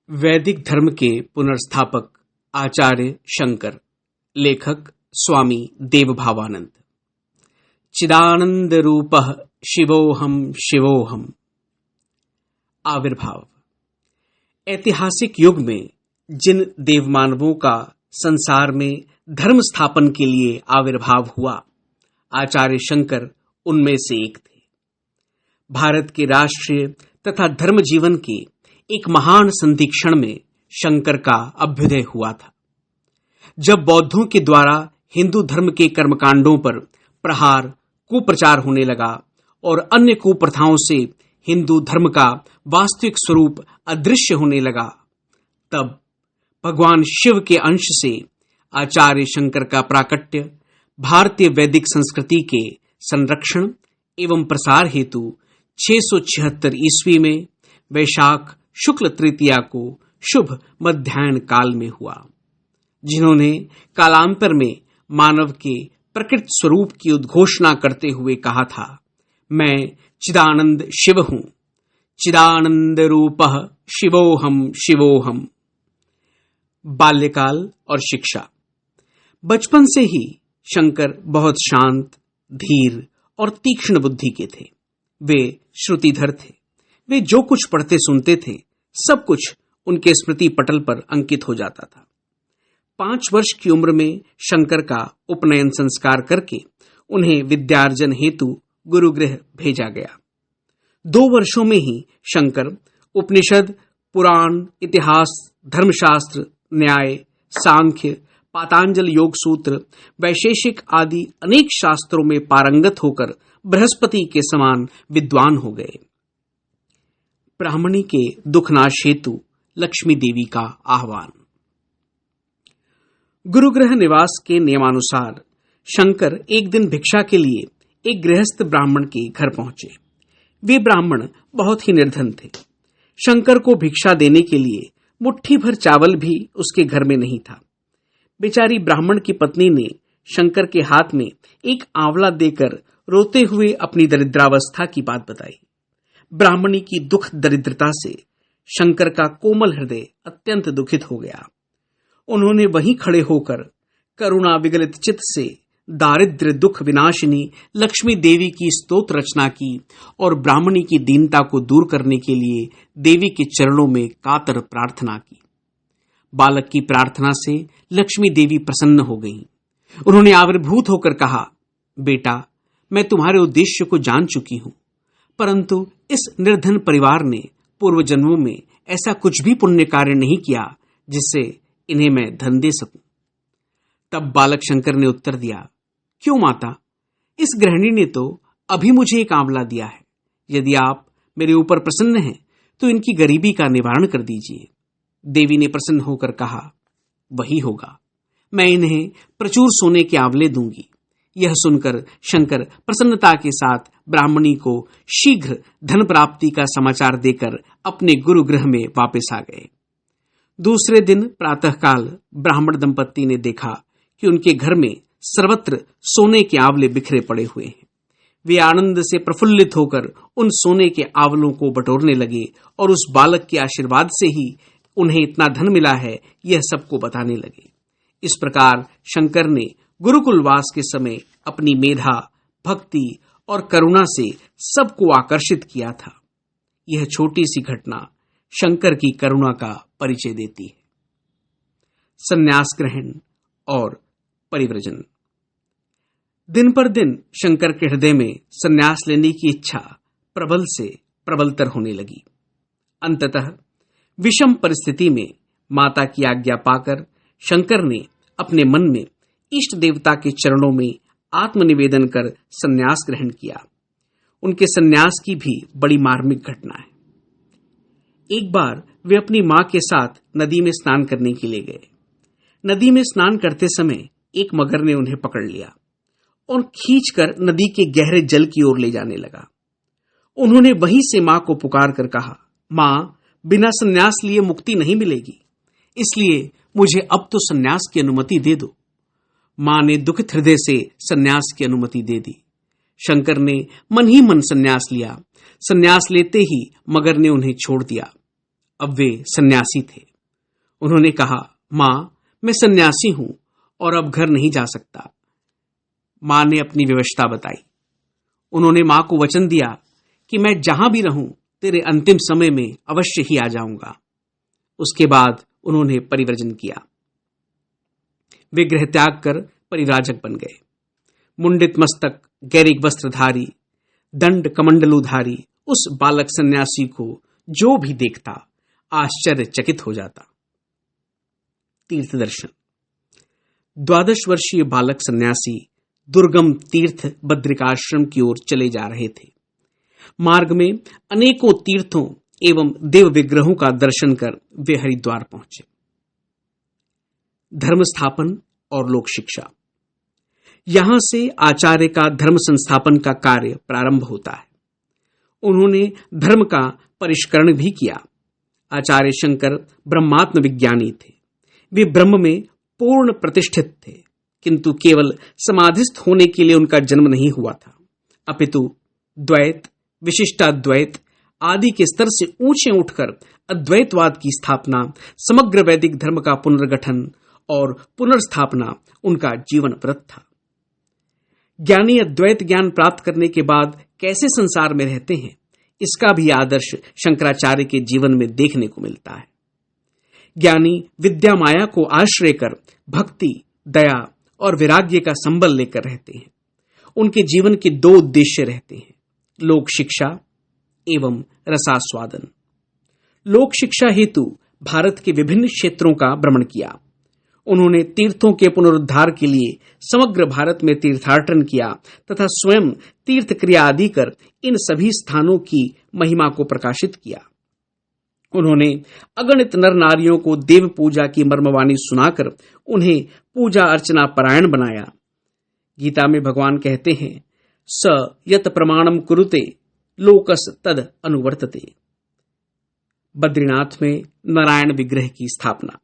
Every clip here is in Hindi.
वैदिक धर्म के पुनर्स्थापक आचार्य शंकर। लेखक स्वामी देवभावानंद। चिदानंद रूपः शिवोहम शिवोहम। आविर्भाव। ऐतिहासिक युग में जिन देवमानवों का संसार में धर्म स्थापन के लिए आविर्भाव हुआ, आचार्य शंकर उनमें से एक थे। भारत के राष्ट्रीय तथा धर्म जीवन के एक महान संधिक्षण में शंकर का अभ्युदय हुआ था। जब बौद्धों के द्वारा हिंदू धर्म के कर्मकांडों पर प्रहार, कुप्रचार होने लगा और अन्य कुप्रथाओं से हिंदू धर्म का वास्तविक स्वरूप अदृश्य होने लगा, तब भगवान शिव के अंश से आचार्य शंकर का प्राकट्य भारतीय वैदिक संस्कृति के संरक्षण एवं प्रसार हेतु 676 ईस्वी में वैशाख शुक्ल तृतीया को शुभ मध्याह्न काल में हुआ। जिन्होंने कालांतर में मानव के प्रकृत स्वरूप की उद्घोषणा करते हुए कहा था, मैं चिदानंद शिव हूं, चिदानंद रूपः शिवोहम शिवोहम। बाल्यकाल और शिक्षा। बचपन से ही शंकर बहुत शांत, धीर और तीक्ष्ण बुद्धि के थे। वे श्रुतिधर थे। वे जो कुछ पढ़ते सुनते थे, सब कुछ उनके स्मृति पटल पर अंकित हो जाता था। 5 वर्ष की उम्र में शंकर का उपनयन संस्कार करके उन्हें विद्यार्जन हेतु गुरुगृह भेजा गया। 2 वर्षों में ही शंकर उपनिषद, पुराण, इतिहास, धर्मशास्त्र, न्याय, सांख्य, पातंजल योग सूत्र, वैशेषिक आदि अनेक शास्त्रों में पारंगत होकर बृहस्पति के समान विद्वान हो गए। ब्राह्मणी के दुखनाश हेतु लक्ष्मी देवी का आह्वान। गुरुगृह निवास के नियमानुसार शंकर एक दिन भिक्षा के लिए एक गृहस्थ ब्राह्मण के घर पहुंचे। वे ब्राह्मण बहुत ही निर्धन थे। शंकर को भिक्षा देने के लिए मुट्ठी भर चावल भी उसके घर में नहीं था। बेचारी ब्राह्मण की पत्नी ने शंकर के हाथ में एक आंवला देकर रोते हुए अपनी दरिद्रावस्था की बात बताई। ब्राह्मणी की दुख दरिद्रता से शंकर का कोमल हृदय अत्यंत दुखित हो गया। उन्होंने वहीं खड़े होकर करुणा विगलित चित्त से दारिद्र्य दुख विनाशिनी लक्ष्मी देवी की स्तोत्र रचना की और ब्राह्मणी की दीनता को दूर करने के लिए देवी के चरणों में कातर प्रार्थना की। बालक की प्रार्थना से लक्ष्मी देवी प्रसन्न हो गईं। उन्होंने आविर्भूत होकर कहा, बेटा, मैं तुम्हारे उद्देश्य को जान चुकी हूं, परंतु इस निर्धन परिवार ने पूर्व जन्मों में ऐसा कुछ भी पुण्य कार्य नहीं किया जिससे इन्हें मैं धन दे सकूं। तब बालक शंकर ने उत्तर दिया, क्यों माता, इस गृहिणी ने तो अभी मुझे एक आंवला दिया है। यदि आप मेरे ऊपर प्रसन्न हैं तो इनकी गरीबी का निवारण कर दीजिए। देवी ने प्रसन्न होकर कहा, वही होगा, मैं इन्हें प्रचुर सोने के आंवले दूंगी। यह सुनकर शंकर प्रसन्नता के साथ ब्राह्मणी को शीघ्र धन प्राप्ति का समाचार देकर अपने गुरुगृह में वापस आ गए। दूसरे दिन प्रातःकाल ब्राह्मण दंपत्ति ने देखा कि उनके घर में सर्वत्र सोने के आंवले बिखरे पड़े हुए हैं। वे आनंद से प्रफुल्लित होकर उन सोने के आंवलों को बटोरने लगे और उस बालक के आशीर्वाद से ही उन्हें इतना धन मिला है, यह सबको बताने लगे। इस प्रकार शंकर ने गुरुकुलवास के समय अपनी मेधा, भक्ति और करुणा से सबको आकर्षित किया था। यह छोटी सी घटना शंकर की करुणा का परिचय देती है। संन्यास ग्रहण और परिव्रजन। दिन पर दिन शंकर के हृदय में संन्यास लेने की इच्छा प्रबल से प्रबलतर होने लगी। अंततः विषम परिस्थिति में माता की आज्ञा पाकर शंकर ने अपने मन में इष्ट देवता के चरणों में आत्मनिवेदन कर संन्यास ग्रहण किया। उनके संन्यास की भी बड़ी मार्मिक घटना है। एक बार वे अपनी मां के साथ नदी में स्नान करने के लिए गए। नदी में स्नान करते समय एक मगर ने उन्हें पकड़ लिया और खींचकर नदी के गहरे जल की ओर ले जाने लगा। उन्होंने वहीं से मां को पुकार कर कहा, मां, बिना संन्यास लिए मुक्ति नहीं मिलेगी, इसलिए मुझे अब तो संन्यास की अनुमति दे दो। मां ने दुखित हृदय से संन्यास की अनुमति दे दी। शंकर ने मन ही मन संन्यास लिया। संन्यास लेते ही मगर ने उन्हें छोड़ दिया। अब वे सन्यासी थे। उन्होंने कहा, मां, मैं सन्यासी हूं और अब घर नहीं जा सकता। मां ने अपनी विवशता बताई। उन्होंने मां को वचन दिया कि मैं जहां भी रहूं तेरे अंतिम समय में अवश्य ही आ जाऊंगा। उसके बाद उन्होंने परिव्रजन किया। वे गृह त्याग कर परिव्राजक बन गए। मुंडित मस्तक, गैरिक वस्त्रधारी, दंड कमंडलुधारी उस बालक सन्यासी को जो भी देखता आश्चर्यचकित हो जाता। तीर्थ दर्शन। 12 वर्षीय बालक सन्यासी दुर्गम तीर्थ बद्रिकाश्रम की ओर चले जा रहे थे। मार्ग में अनेकों तीर्थों एवं देव विग्रहों का दर्शन कर वे हरिद्वार पहुंचे। धर्म स्थापन और लोक शिक्षा। यहां से आचार्य का धर्म संस्थापन का कार्य प्रारंभ होता है। उन्होंने धर्म का परिष्करण भी किया। आचार्य शंकर ब्रह्मात्म विज्ञानी थे। वे ब्रह्म में पूर्ण प्रतिष्ठित थे, किंतु केवल समाधिस्थ होने के लिए उनका जन्म नहीं हुआ था, अपितु द्वैत, विशिष्टाद्वैत आदि के स्तर से ऊंचे उठकर अद्वैतवाद की स्थापना, समग्र वैदिक धर्म का पुनर्गठन और पुनर्स्थापना उनका जीवन व्रत था। ज्ञानी अद्वैत ज्ञान प्राप्त करने के बाद कैसे संसार में रहते हैं, इसका भी आदर्श शंकराचार्य के जीवन में देखने को मिलता है। ज्ञानी विद्या माया को आश्रय कर भक्ति, दया और वैराग्य का संबल लेकर रहते हैं। उनके जीवन के 2 उद्देश्य रहते हैं, लोक शिक्षा एवं रसास्वादन। लोक शिक्षा हेतु भारत के विभिन्न क्षेत्रों का भ्रमण किया। उन्होंने तीर्थों के पुनरुद्धार के लिए समग्र भारत में तीर्थाटन किया तथा स्वयं तीर्थ क्रिया आदि कर इन सभी स्थानों की महिमा को प्रकाशित किया। उन्होंने अगणित नर नारियों को देव पूजा की मर्मवाणी सुनाकर उन्हें पूजा अर्चना परायण बनाया। गीता में भगवान कहते हैं, स यत प्रमाणम कुरुते लोकस तद अनुवर्तते। बद्रीनाथ में नारायण विग्रह की स्थापना।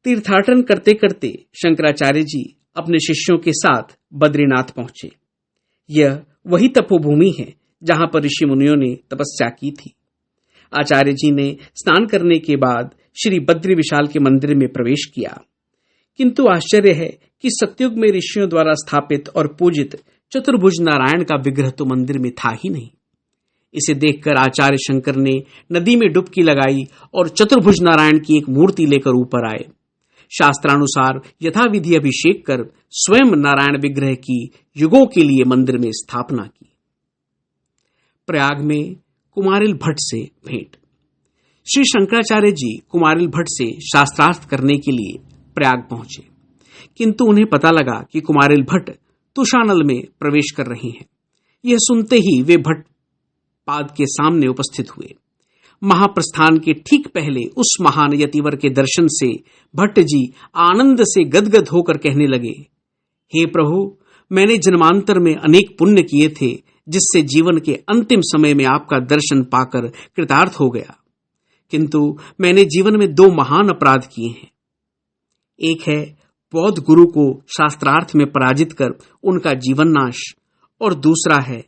तीर्थाटन करते करते शंकराचार्य जी अपने शिष्यों के साथ बद्रीनाथ पहुंचे। यह वही तपोभूमि है जहां पर ऋषि मुनियों ने तपस्या की थी। आचार्य जी ने स्नान करने के बाद श्री बद्री विशाल के मंदिर में प्रवेश किया, किंतु आश्चर्य है कि सतयुग में ऋषियों द्वारा स्थापित और पूजित चतुर्भुज नारायण का विग्रह तो मंदिर में था ही नहीं। इसे देखकर आचार्य शंकर ने नदी में डुबकी लगाई और चतुर्भुज नारायण की एक मूर्ति लेकर ऊपर आए। शास्त्रानुसार यथाविधि अभिषेक कर स्वयं नारायण विग्रह की युगों के लिए मंदिर में स्थापना की। प्रयाग में कुमारिल भट्ट से भेंट। श्री शंकराचार्य जी कुमारिल भट्ट से शास्त्रार्थ करने के लिए प्रयाग पहुंचे, किंतु उन्हें पता लगा कि कुमारिल भट्ट तुषानल में प्रवेश कर रही हैं। यह सुनते ही वे भट्ट पाद के सामने उपस्थित हुए। महाप्रस्थान के ठीक पहले उस महान यतिवर के दर्शन से भट्ट जी आनंद से गदगद होकर कहने लगे, हे प्रभु, मैंने जन्मांतर में अनेक पुण्य किए थे, जिससे जीवन के अंतिम समय में आपका दर्शन पाकर कृतार्थ हो गया, किंतु मैंने जीवन में 2 महान अपराध किए हैं। एक है बौद्ध गुरु को शास्त्रार्थ में पराजित कर उनका जीवन नाश, और दूसरा है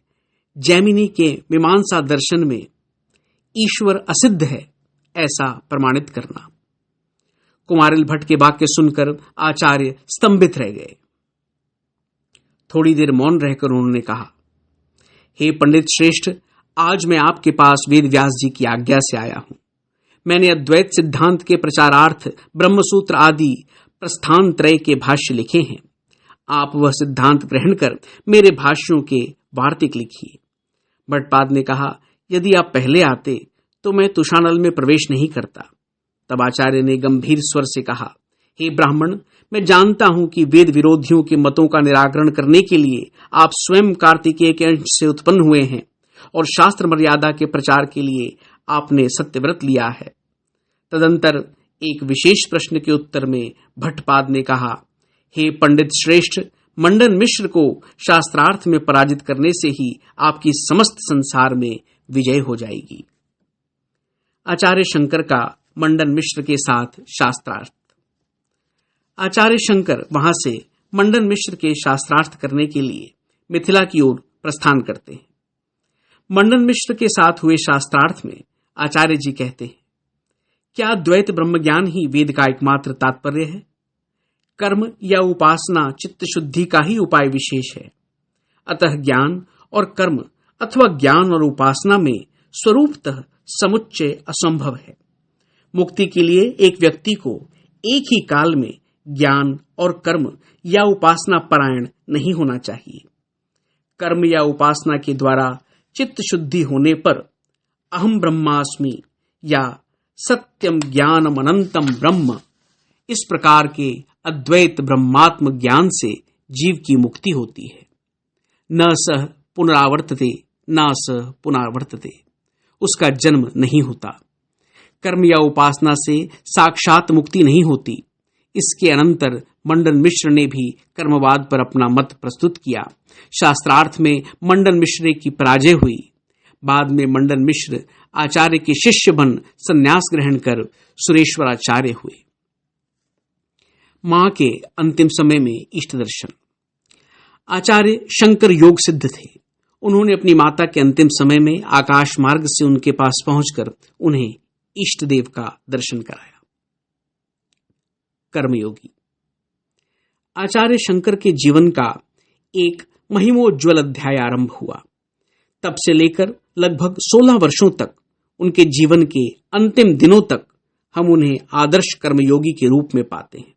जैमिनी के मीमांसा दर्शन में ईश्वर असिद्ध है ऐसा प्रमाणित करना। कुमारिल भट्ट के वाक्य सुनकर आचार्य स्तंभित रह गए। थोड़ी देर मौन रहकर उन्होंने कहा, हे पंडित श्रेष्ठ, आज मैं आपके पास वेद व्यास जी की आज्ञा से आया हूं। मैंने अद्वैत सिद्धांत के प्रचारार्थ ब्रह्मसूत्र आदि प्रस्थान त्रय के भाष्य लिखे हैं। आप वह सिद्धांत ग्रहण कर मेरे भाष्यों के वार्तिक लिखिए। भट्टपाद ने कहा, यदि आप पहले आते तो मैं तुषानल में प्रवेश नहीं करता। तब आचार्य ने गंभीर स्वर से कहा, हे ब्राह्मण, मैं जानता हूं कि वेद विरोधियों के मतों का निराकरण करने के लिए आप स्वयं कार्तिकेय के अंश से उत्पन्न हुए हैं और शास्त्र मर्यादा के प्रचार के लिए आपने सत्यव्रत लिया है। तदंतर एक विशेष प्रश्न के उत्तर में भट्टपाद ने कहा, हे पंडित श्रेष्ठ, मंडन मिश्र को शास्त्रार्थ में पराजित करने से ही आपकी समस्त संसार में विजय हो जाएगी। आचार्य शंकर का मंडन मिश्र के साथ शास्त्रार्थ। आचार्य शंकर वहां से मंडन मिश्र के शास्त्रार्थ करने के लिए मिथिला की ओर प्रस्थान करते हैं। मंडन मिश्र के साथ हुए शास्त्रार्थ में आचार्य जी कहते हैं, क्या द्वैत ब्रह्मज्ञान ही वेद का एकमात्र तात्पर्य है? कर्म या उपासना चित्त शुद्धि का ही उपाय विशेष है। अतः ज्ञान और कर्म अथवा ज्ञान और उपासना में स्वरूपतः समुच्चय असंभव है। मुक्ति के लिए एक व्यक्ति को एक ही काल में ज्ञान और कर्म या उपासना परायण नहीं होना चाहिए। कर्म या उपासना के द्वारा चित्त शुद्धि होने पर अहम ब्रह्मास्मि या सत्यम ज्ञानम अनंतम ब्रह्म, इस प्रकार के अद्वैत ब्रह्मात्म ज्ञान से जीव की मुक्ति होती है। न सह पुनरावर्तते न सह पुनरावर्तते, उसका जन्म नहीं होता। कर्म या उपासना से साक्षात मुक्ति नहीं होती। इसके अनंतर मंडन मिश्र ने भी कर्मवाद पर अपना मत प्रस्तुत किया। शास्त्रार्थ में मंडन मिश्र की पराजय हुई। बाद में मंडन मिश्र आचार्य के शिष्य बन संन्यास ग्रहण कर सुरेश्वराचार्य हुए। मां के अंतिम समय में इष्ट दर्शन। आचार्य शंकर योग सिद्ध थे। उन्होंने अपनी माता के अंतिम समय में आकाश मार्ग से उनके पास पहुंचकर उन्हें इष्ट देव का दर्शन कराया। कर्मयोगी। आचार्य शंकर के जीवन का एक महिमोज्वल अध्याय आरंभ हुआ। तब से लेकर लगभग 16 वर्षों तक, उनके जीवन के अंतिम दिनों तक हम उन्हें आदर्श कर्मयोगी के रूप में पाते हैं।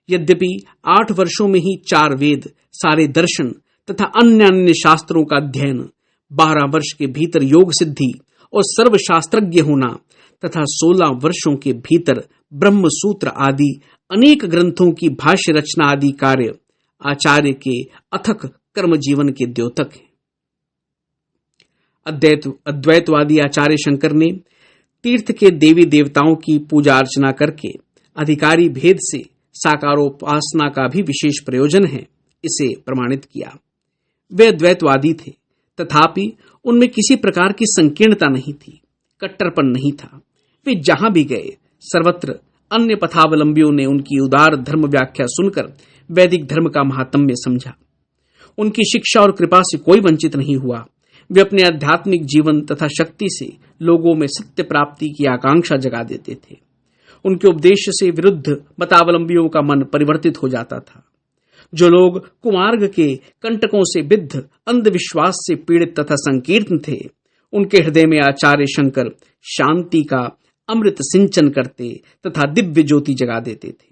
यद्यपि 8 वर्षों में ही 4 वेद, सारे दर्शन तथा अन्य शास्त्रों का अध्ययन, 12 वर्ष के भीतर योग सिद्धि और सर्वशास्त्रज्ञ होना तथा 16 वर्षों के भीतर ब्रह्म सूत्र आदि अनेक ग्रंथों की भाष्य रचना आदि कार्य आचार्य के अथक कर्म जीवन के द्योतक हैं। अद्वैतवादी आचार्य शंकर ने तीर्थ के देवी देवताओं की पूजा अर्चना करके अधिकारी भेद से साकारोपासना का भी विशेष प्रयोजन है, इसे प्रमाणित किया। वे अद्वैतवादी थे, तथापि उनमें किसी प्रकार की संकीर्णता नहीं थी, कट्टरपन नहीं था। वे जहां भी गए सर्वत्र अन्य पथावलंबियों ने उनकी उदार धर्म व्याख्या सुनकर वैदिक धर्म का महात्म्य समझा। उनकी शिक्षा और कृपा से कोई वंचित नहीं हुआ। वे अपने आध्यात्मिक जीवन तथा शक्ति से लोगों में सत्य प्राप्ति की आकांक्षा जगा देते थे। उनके उपदेश से विरुद्ध मतावलंबियों का मन परिवर्तित हो जाता था। जो लोग कुमार्ग के कंटकों से विद्ध अंधविश्वास से पीड़ित तथा संकीर्ण थे, उनके हृदय में आचार्य शंकर शांति का अमृत सिंचन करते तथा दिव्य ज्योति जगा देते थे।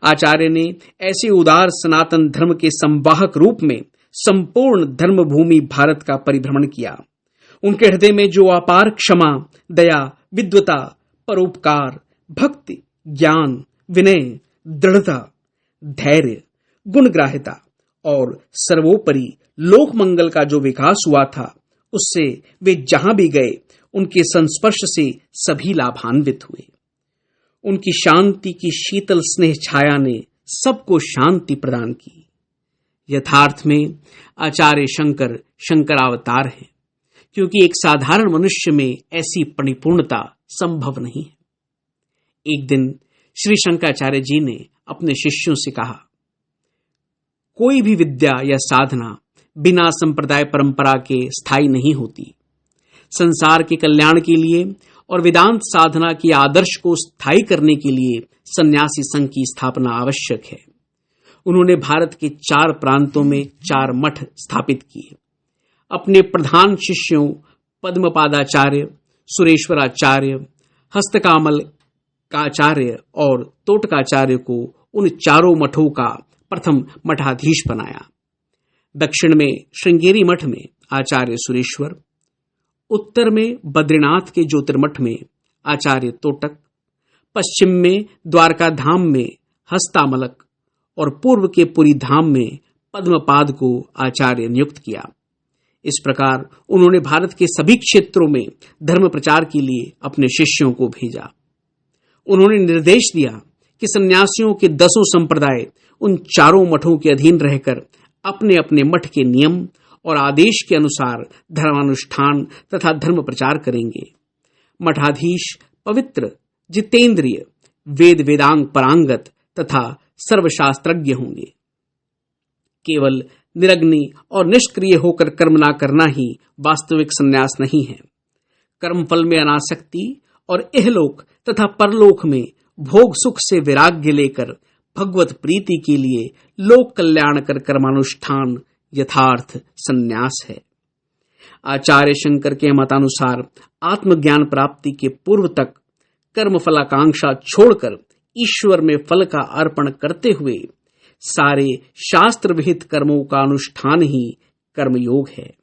आचार्य ने ऐसे उदार सनातन धर्म के संवाहक रूप में संपूर्ण धर्म भूमि भारत का परिभ्रमण किया। उनके हृदय में जो अपार क्षमा, दया, विद्वता, परोपकार, भक्ति, ज्ञान, विनय, दृढ़ता, धैर्य, गुणग्राह्यता और सर्वोपरि लोक मंगल का जो विकास हुआ था, उससे वे जहां भी गए उनके संस्पर्श से सभी लाभान्वित हुए। उनकी शांति की शीतल स्नेह छाया ने सबको शांति प्रदान की। यथार्थ में आचार्य शंकर शंकरावतार हैं, क्योंकि एक साधारण मनुष्य में ऐसी परिपूर्णता संभव नहीं है। एक दिन श्री शंकराचार्य जी ने अपने शिष्यों से कहा, कोई भी विद्या या साधना बिना संप्रदाय परंपरा के स्थायी नहीं होती। संसार के कल्याण के लिए और वेदांत साधना के आदर्श को स्थायी करने के लिए सन्यासी संघ की स्थापना आवश्यक है। उन्होंने भारत के 4 प्रांतों में 4 मठ स्थापित किए। अपने प्रधान शिष्यों पद्मपादाचार्य, सुरेश्वराचार्य, हस्तकामल काचार्य और तोटकाचार्य को उन 4 मठों का प्रथम मठाधीश बनाया। दक्षिण में श्रृंगेरी मठ में आचार्य सुरेश्वर, उत्तर में बद्रीनाथ के ज्योतिर्मठ में आचार्य तोटक, पश्चिम में द्वारका धाम में हस्तामलक और पूर्व के पुरी धाम में पद्मपाद को आचार्य नियुक्त किया। इस प्रकार उन्होंने भारत के सभी क्षेत्रों में धर्म प्रचार के लिए अपने शिष्यों को भेजा। उन्होंने निर्देश दिया कि सन्यासियों के 10 संप्रदाय उन 4 मठों के अधीन रहकर अपने अपने मठ के नियम और आदेश के अनुसार धर्मानुष्ठान तथा धर्म प्रचार करेंगे। मठाधीश पवित्र, जितेंद्रिय, वेद वेदांग परांगत तथा सर्वशास्त्रज्ञ होंगे। केवल निरग्नि और निष्क्रिय होकर कर्म ना करना ही वास्तविक संन्यास नहीं है। कर्मफल में अनासक्ति और इहलोक तथा परलोक में भोग सुख से वैराग्य लेकर भगवत प्रीति के लिए लोक कल्याण कर कर्मानुष्ठान यथार्थ संन्यास है। आचार्य शंकर के मतानुसार आत्मज्ञान प्राप्ति के पूर्व तक कर्म फलाकांक्षा छोड़कर ईश्वर में फल का अर्पण करते हुए सारे शास्त्र विहित कर्मों का अनुष्ठान ही कर्मयोग है।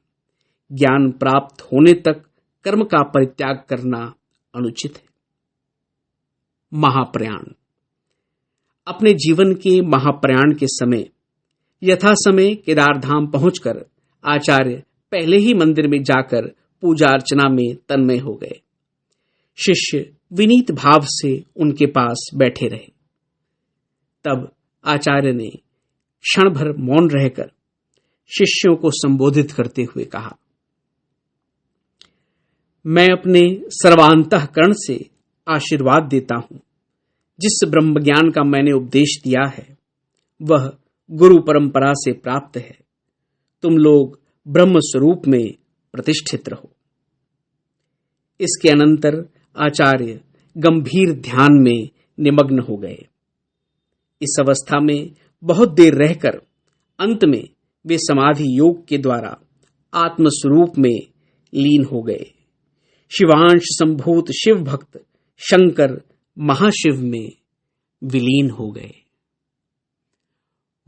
ज्ञान प्राप्त होने तक कर्म का परित्याग करना अनुचित है। महाप्रयाण। अपने जीवन के महाप्रयाण के समय यथा समय केदार धाम पहुंचकर आचार्य पहले ही मंदिर में जाकर पूजा अर्चना में तन्मय हो गए। शिष्य विनीत भाव से उनके पास बैठे रहे। तब आचार्य ने क्षण भर मौन रहकर शिष्यों को संबोधित करते हुए कहा, मैं अपने सर्वांतःकरण से आशीर्वाद देता हूं। जिस ब्रह्म ज्ञान का मैंने उपदेश दिया है वह गुरु परंपरा से प्राप्त है। तुम लोग ब्रह्म स्वरूप में प्रतिष्ठित रहो। इसके अनंतर आचार्य गंभीर ध्यान में निमग्न हो गए। इस अवस्था में बहुत देर रहकर अंत में वे समाधि योग के द्वारा आत्म स्वरूप में लीन हो गए। शिवांश संभूत शिव भक्त शंकर महाशिव में विलीन हो गए।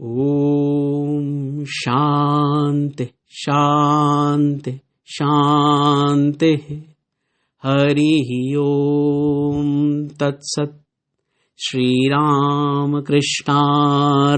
ओम शांति शांति शांति। हरि ओम तत्सत्। श्री राम कृष्णार्पणमस्तु।